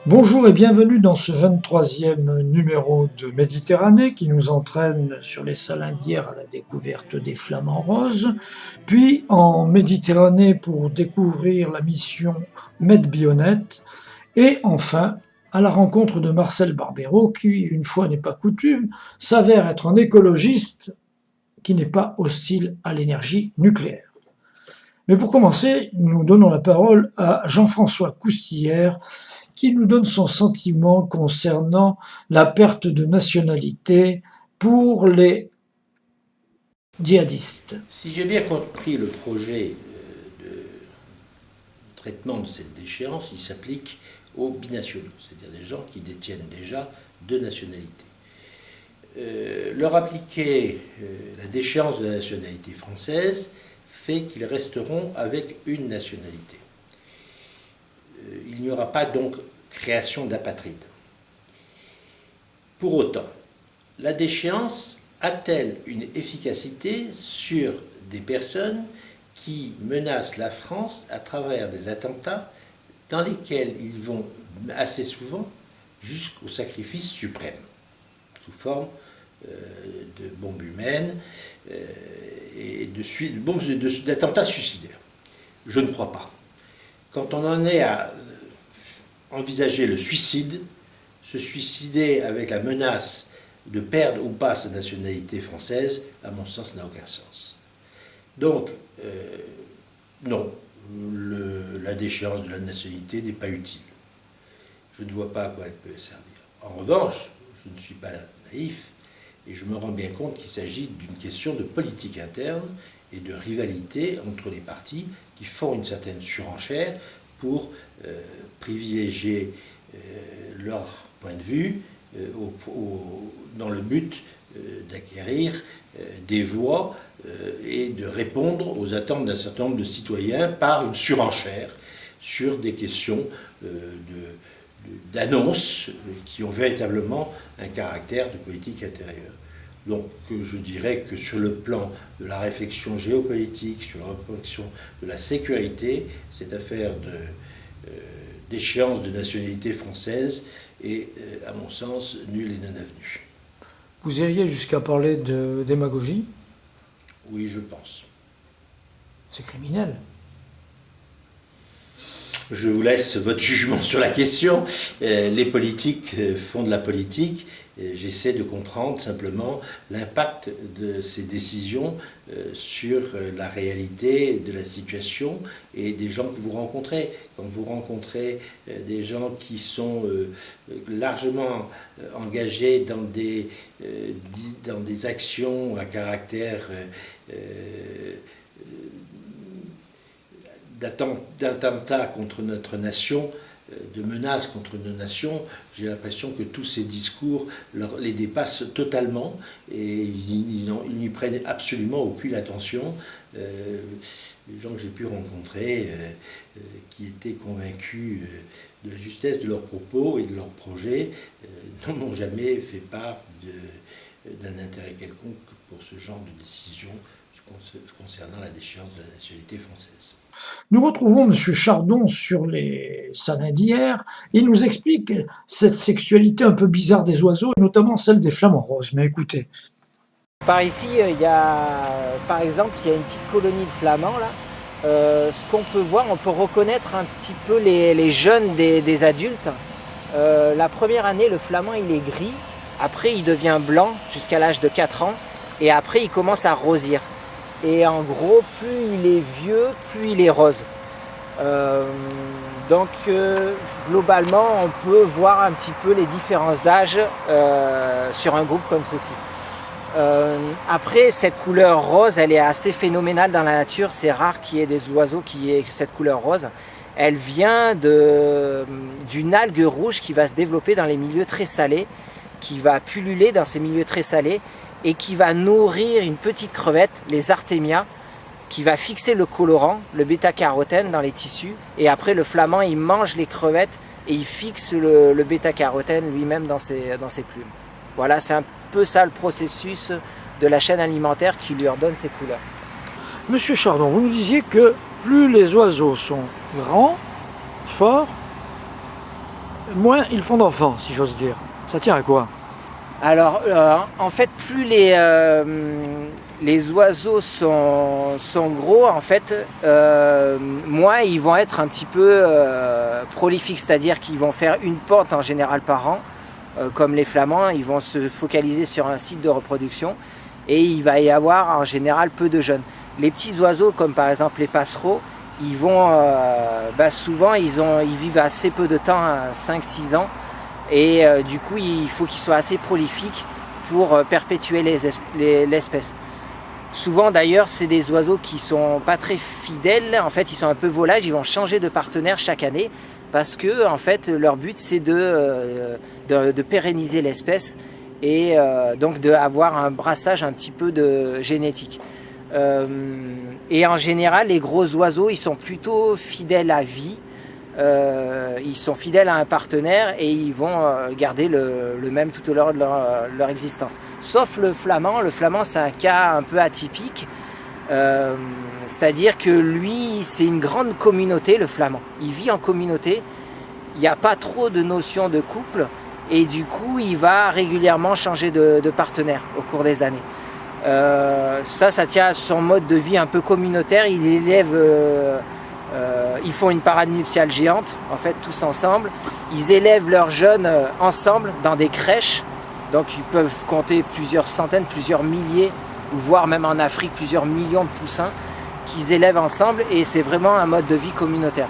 Bonjour et bienvenue dans ce 23e numéro de Méditerranée qui nous entraîne sur les Salindières à la découverte des flamants roses, puis en Méditerranée pour découvrir la mission Medbionnet, et enfin à la rencontre de Marcel Barbero qui, une fois n'est pas coutume, s'avère être un écologiste qui n'est pas hostile à l'énergie nucléaire. Mais pour commencer, nous donnons la parole à Jean-François Coustillère qui nous donne son sentiment concernant la perte de nationalité pour les djihadistes. Si j'ai bien compris le projet de traitement de cette déchéance, il s'applique aux binationaux, c'est-à-dire des gens qui détiennent déjà deux nationalités. Leur appliquer la déchéance de la nationalité française fait qu'ils resteront avec une nationalité. Il n'y aura pas donc création d'apatrides. Pour autant, la déchéance a-t-elle une efficacité sur des personnes qui menacent la France à travers des attentats dans lesquels ils vont assez souvent jusqu'au sacrifice suprême, sous forme de bombes humaines et d'attentats suicidaires? Je ne crois pas. Quand on en est à envisager le suicide, se suicider avec la menace de perdre ou pas sa nationalité française, à mon sens, n'a aucun sens. Donc, non, la déchéance de la nationalité n'est pas utile. Je ne vois pas à quoi elle peut servir. En revanche, je ne suis pas naïf et je me rends bien compte qu'il s'agit d'une question de politique interne et de rivalité entre les partis qui font une certaine surenchère pour privilégier leur point de vue dans le but d'acquérir des voix et de répondre aux attentes d'un certain nombre de citoyens par une surenchère sur des questions d'annonces qui ont véritablement un caractère de politique intérieure. Donc je dirais que sur le plan de la réflexion géopolitique, sur la réflexion de la sécurité, cette affaire d'échéance de nationalité française est, à mon sens, nulle et non avenue. Vous iriez jusqu'à parler de démagogie? Oui, je pense. C'est criminel. Je vous laisse votre jugement sur la question. Les politiques font de la politique. J'essaie de comprendre simplement l'impact de ces décisions sur la réalité de la situation et des gens que vous rencontrez. Quand vous rencontrez des gens qui sont largement engagés dans des actions à caractère d'attentats contre notre nation, de menaces contre nos nations, j'ai l'impression que tous ces discours les dépassent totalement et ils n'y prennent absolument aucune attention. Les gens que j'ai pu rencontrer qui étaient convaincus de la justesse de leurs propos et de leurs projets n'en ont jamais fait part d'un intérêt quelconque pour ce genre de décision concernant la déchéance de la nationalité française. Nous retrouvons M. Chardon sur les Salindières. Il nous explique cette sexualité un peu bizarre des oiseaux, et notamment celle des flamants roses. Mais écoutez. Par ici, par exemple, il y a une petite colonie de flamands là. Ce qu'on peut voir, on peut reconnaître un petit peu les jeunes des adultes. La première année, le flamand il est gris. Après, il devient blanc jusqu'à l'âge de 4 ans. Et après, il commence à rosir. Et en gros, plus il est vieux, plus il est rose. Donc, globalement, on peut voir un petit peu les différences d'âge sur un groupe comme ceci. Après, cette couleur rose, elle est assez phénoménale dans la nature. C'est rare qu'il y ait des oiseaux qui aient cette couleur rose. Elle vient d'une algue rouge qui va se développer dans les milieux très salés, qui va pulluler dans ces milieux très salés et qui va nourrir une petite crevette, les artémias, qui va fixer le colorant, le bêta-carotène dans les tissus. Et après, le flamand, il mange les crevettes et il fixe le bêta-carotène lui-même dans ses plumes. Voilà, c'est un peu ça le processus de la chaîne alimentaire qui lui redonne ses couleurs. Monsieur Chardon, vous nous disiez que plus les oiseaux sont grands, forts, moins ils font d'enfants, si j'ose dire. Ça tient à quoi? Alors, en fait, plus les oiseaux sont gros, en fait, moins ils vont être un petit peu prolifiques, c'est-à-dire qu'ils vont faire une pente en général par an, comme les flamands, ils vont se focaliser sur un site de reproduction et il va y avoir en général peu de jeunes. Les petits oiseaux, comme par exemple les passereaux, ils vont souvent ils vivent assez peu de temps, 5-6 ans, et du coup il faut qu'ils soient assez prolifiques pour perpétuer l'espèce. Souvent d'ailleurs c'est des oiseaux qui sont pas très fidèles, en fait ils sont un peu volages, ils vont changer de partenaire chaque année parce que en fait leur but c'est de pérenniser l'espèce et donc d'avoir un brassage un petit peu de génétique. Et en général les gros oiseaux ils sont plutôt fidèles à vie. Ils sont fidèles à un partenaire et ils vont garder le même tout au long de leur existence. Sauf le flamand. Le flamand, c'est un cas un peu atypique. C'est-à-dire que lui, c'est une grande communauté, le flamand. Il vit en communauté. Il n'y a pas trop de notion de couple. Et du coup, il va régulièrement changer de partenaire au cours des années. Ça tient à son mode de vie un peu communautaire. Il élève... ils font une parade nuptiale géante, en fait, tous ensemble. Ils élèvent leurs jeunes ensemble dans des crèches. Donc, ils peuvent compter plusieurs centaines, plusieurs milliers, ou voire même en Afrique, plusieurs millions de poussins qu'ils élèvent ensemble. Et c'est vraiment un mode de vie communautaire.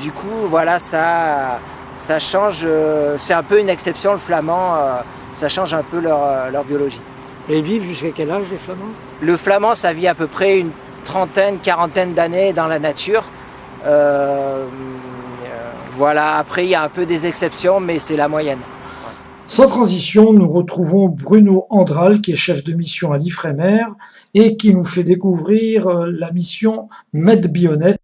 Du coup, voilà, ça change. C'est un peu une exception, le flamand. Ça change un peu leur biologie. Et ils vivent jusqu'à quel âge, les flamands? Le flamand, ça vit à peu près une trentaine, quarantaine d'années dans la nature. Voilà, après il y a un peu des exceptions, mais c'est la moyenne. Sans transition, nous retrouvons Bruno Andral, qui est chef de mission à l'Ifremer et qui nous fait découvrir la mission MedBionet.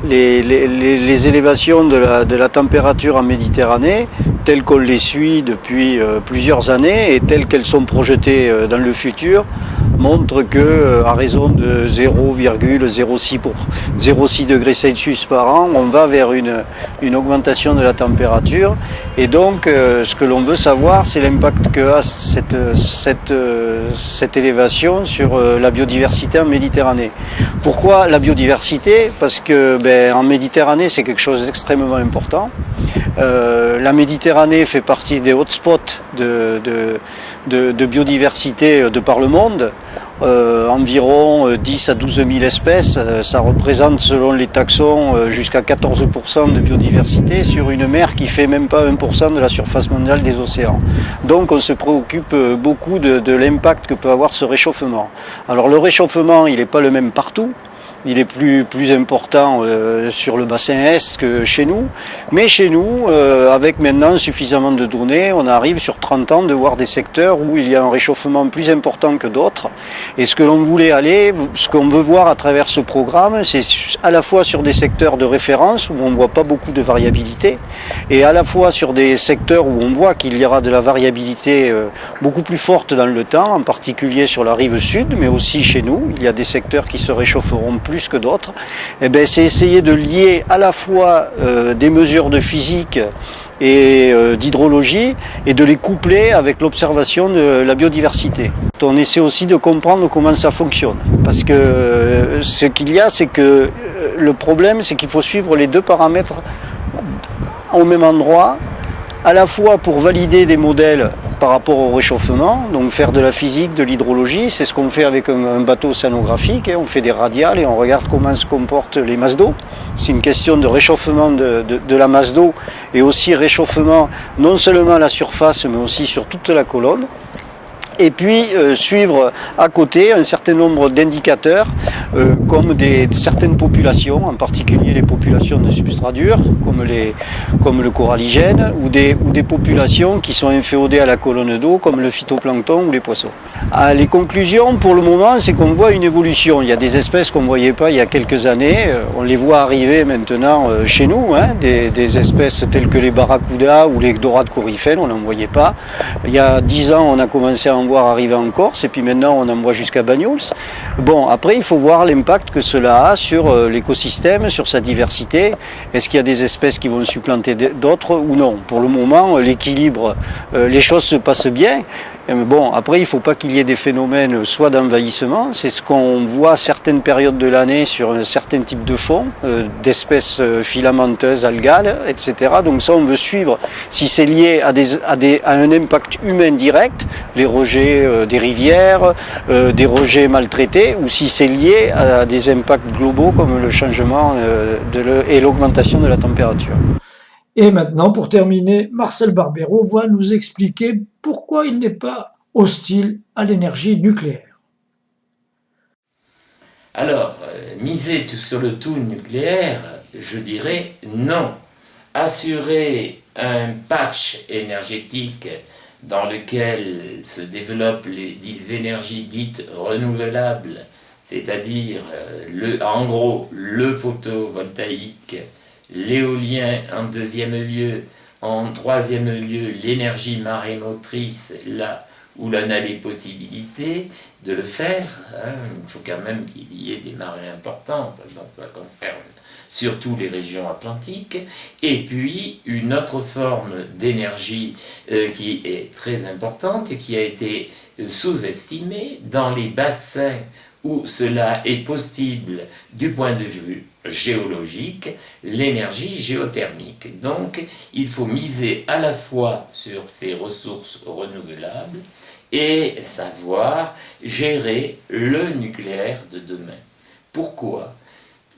Les élévations de la température en Méditerranée, telles qu'on les suit depuis plusieurs années et telles qu'elles sont projetées dans le futur, montrent que à raison de 0,06 degrés Celsius par an, on va vers une augmentation de la température. Et donc, ce que l'on veut savoir, c'est l'impact que a cette élévation sur la biodiversité en Méditerranée. Pourquoi la biodiversité? Parce que en Méditerranée, c'est quelque chose d'extrêmement important. La Méditerranée fait partie des hotspots de biodiversité de par le monde. Environ 10 à 12 000 espèces, ça représente selon les taxons jusqu'à 14% de biodiversité sur une mer qui fait même pas 1% de la surface mondiale des océans. Donc on se préoccupe beaucoup de l'impact que peut avoir ce réchauffement. Alors le réchauffement, il n'est pas le même partout. Il est plus important sur le bassin Est que chez nous. Mais chez nous, avec maintenant suffisamment de données, on arrive sur 30 ans de voir des secteurs où il y a un réchauffement plus important que d'autres. Et ce que l'on voulait ce qu'on veut voir à travers ce programme, c'est à la fois sur des secteurs de référence où on ne voit pas beaucoup de variabilité, et à la fois sur des secteurs où on voit qu'il y aura de la variabilité beaucoup plus forte dans le temps, en particulier sur la rive sud, mais aussi chez nous. Il y a des secteurs qui se réchaufferont plus que d'autres. C'est essayer de lier à la fois des mesures de physique et d'hydrologie et de les coupler avec l'observation de la biodiversité. On essaie aussi de comprendre comment ça fonctionne, parce que ce qu'il y a, c'est que le problème, c'est qu'il faut suivre les deux paramètres au même endroit, à la fois pour valider des modèles par rapport au réchauffement, donc faire de la physique, de l'hydrologie, c'est ce qu'on fait avec un bateau océanographique, on fait des radiales et on regarde comment se comportent les masses d'eau. C'est une question de réchauffement de la masse d'eau et aussi réchauffement non seulement à la surface mais aussi sur toute la colonne. Et puis suivre à côté un certain nombre d'indicateurs comme certaines populations, en particulier les populations de substrats durs, comme le coralligène, ou des populations qui sont inféodées à la colonne d'eau, comme le phytoplancton ou les poissons. Les conclusions, pour le moment, c'est qu'on voit une évolution. Il y a des espèces qu'on ne voyait pas il y a quelques années, on les voit arriver maintenant chez nous, des espèces telles que les barracudas ou les dorades coryphènes, on n'en voyait pas. Il y a 10 ans, on a commencé à en voir arriver en Corse, et puis maintenant on en voit jusqu'à Banyuls. Bon, après il faut voir l'impact que cela a sur l'écosystème, sur sa diversité. Est-ce qu'il y a des espèces qui vont supplanter d'autres ou non? Pour le moment, l'équilibre, les choses se passent bien. Mais bon, après, il ne faut pas qu'il y ait des phénomènes soit d'envahissement, c'est ce qu'on voit à certaines périodes de l'année sur un certain type de fonds, d'espèces filamenteuses, algales, etc. Donc ça, on veut suivre si c'est lié à un impact humain direct, les rejets des rivières, des rejets maltraités, ou si c'est lié à des impacts globaux comme le changement et l'augmentation de la température. Et maintenant, pour terminer, Marcel Barbero va nous expliquer pourquoi il n'est pas hostile à l'énergie nucléaire. Alors, miser sur le tout nucléaire, je dirais non. Assurer un patch énergétique dans lequel se développent les énergies dites renouvelables, c'est-à-dire en gros le photovoltaïque, l'éolien en deuxième lieu, en troisième lieu l'énergie marémotrice, là où l'on a les possibilités de le faire. Il faut quand même qu'il y ait des marées importantes, donc ça concerne surtout les régions atlantiques. Et puis une autre forme d'énergie qui est très importante et qui a été sous-estimée dans les bassins où cela est possible du point de vue géologique, l'énergie géothermique. Donc, il faut miser à la fois sur ces ressources renouvelables et savoir gérer le nucléaire de demain. Pourquoi ?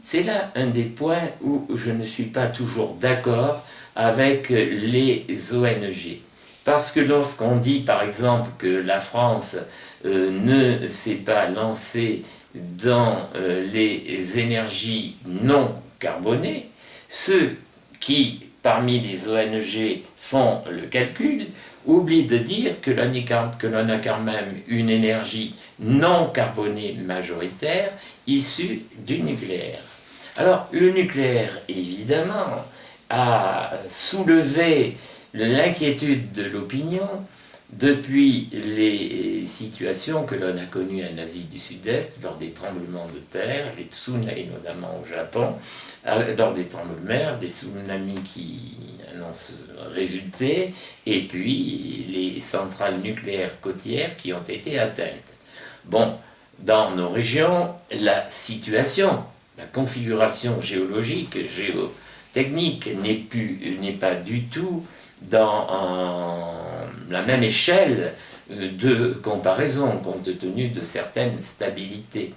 C'est là un des points où je ne suis pas toujours d'accord avec les ONG. Parce que lorsqu'on dit par exemple que la France ne s'est pas lancée dans les énergies non carbonées, ceux qui, parmi les ONG, font le calcul, oublient de dire que l'on a quand même une énergie non carbonée majoritaire issue du nucléaire. Alors, le nucléaire, évidemment, a soulevé l'inquiétude de l'opinion depuis les situations que l'on a connues en Asie du Sud-Est, lors des tremblements de terre, les tsunamis notamment au Japon, lors des tremblements de mer, des tsunamis qui en ont résulté, et puis les centrales nucléaires côtières qui ont été atteintes. Bon, dans nos régions, la situation, la configuration géologique, géotechnique n'est pas du tout dans la même échelle de comparaison, compte tenu de certaines stabilités.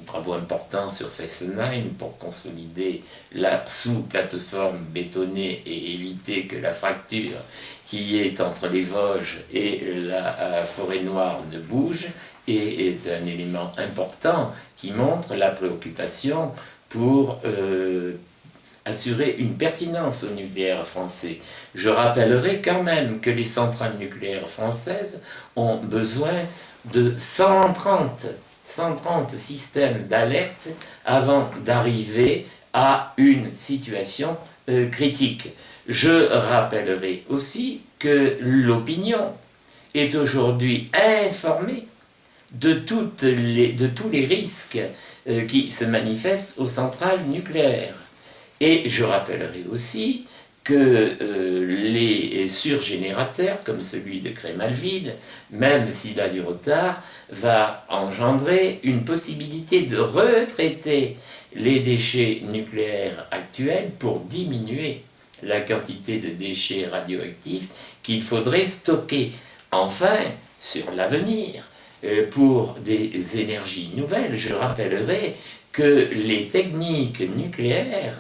Travaux importants sur Fessenheim pour consolider la sous-plateforme bétonnée et éviter que la fracture qui est entre les Vosges et la forêt noire ne bouge, et est un élément important qui montre la préoccupation pour assurer une pertinence au nucléaire français. Je rappellerai quand même que les centrales nucléaires françaises ont besoin de 130 systèmes d'alerte avant d'arriver à une situation critique. Je rappellerai aussi que l'opinion est aujourd'hui informée de tous les risques qui se manifestent aux centrales nucléaires. Et je rappellerai aussi que les surgénérateurs, comme celui de Crémalville, même s'il a du retard, va engendrer une possibilité de retraiter les déchets nucléaires actuels pour diminuer la quantité de déchets radioactifs qu'il faudrait stocker. Enfin, sur l'avenir, pour des énergies nouvelles, je rappellerai que les techniques nucléaires,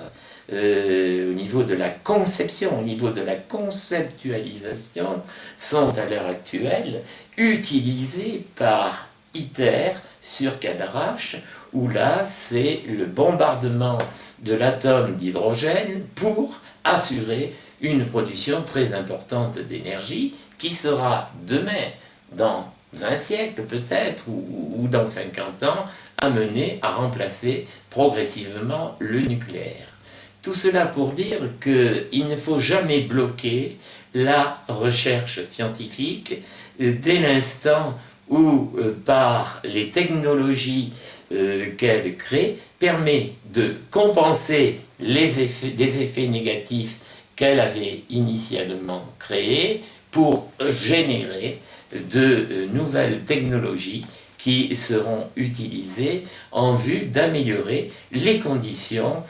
au niveau de la conception, au niveau de la conceptualisation, sont à l'heure actuelle utilisées par ITER sur Cadarache, où là c'est le bombardement de l'atome d'hydrogène pour assurer une production très importante d'énergie qui sera demain, dans 20 siècles peut-être, ou dans 50 ans, amenée à remplacer progressivement le nucléaire. Tout cela pour dire qu'il ne faut jamais bloquer la recherche scientifique dès l'instant ou par les technologies qu'elle crée, permet de compenser des effets négatifs qu'elle avait initialement créés pour générer de nouvelles technologies qui seront utilisées en vue d'améliorer les conditions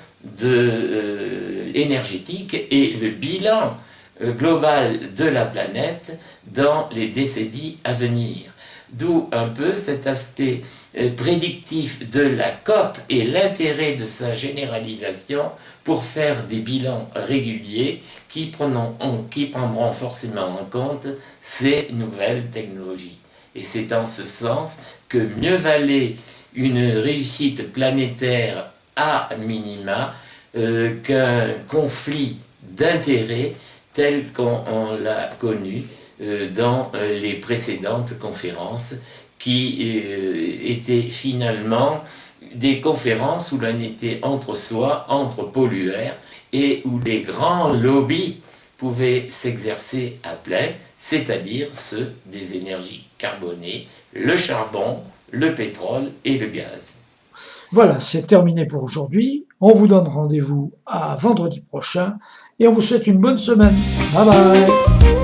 énergétiques et le bilan global de la planète dans les décennies à venir. D'où un peu cet aspect prédictif de la COP et l'intérêt de sa généralisation pour faire des bilans réguliers qui prendront forcément en compte ces nouvelles technologies. Et c'est en ce sens que mieux valait une réussite planétaire à minima qu'un conflit d'intérêts tel qu'on l'a connu dans les précédentes conférences qui étaient finalement des conférences où l'on était entre soi, entre pollueurs, et où les grands lobbies pouvaient s'exercer à plein, c'est-à-dire ceux des énergies carbonées, le charbon, le pétrole et le gaz. Voilà, c'est terminé pour aujourd'hui. On vous donne rendez-vous à vendredi prochain et on vous souhaite une bonne semaine. Bye bye!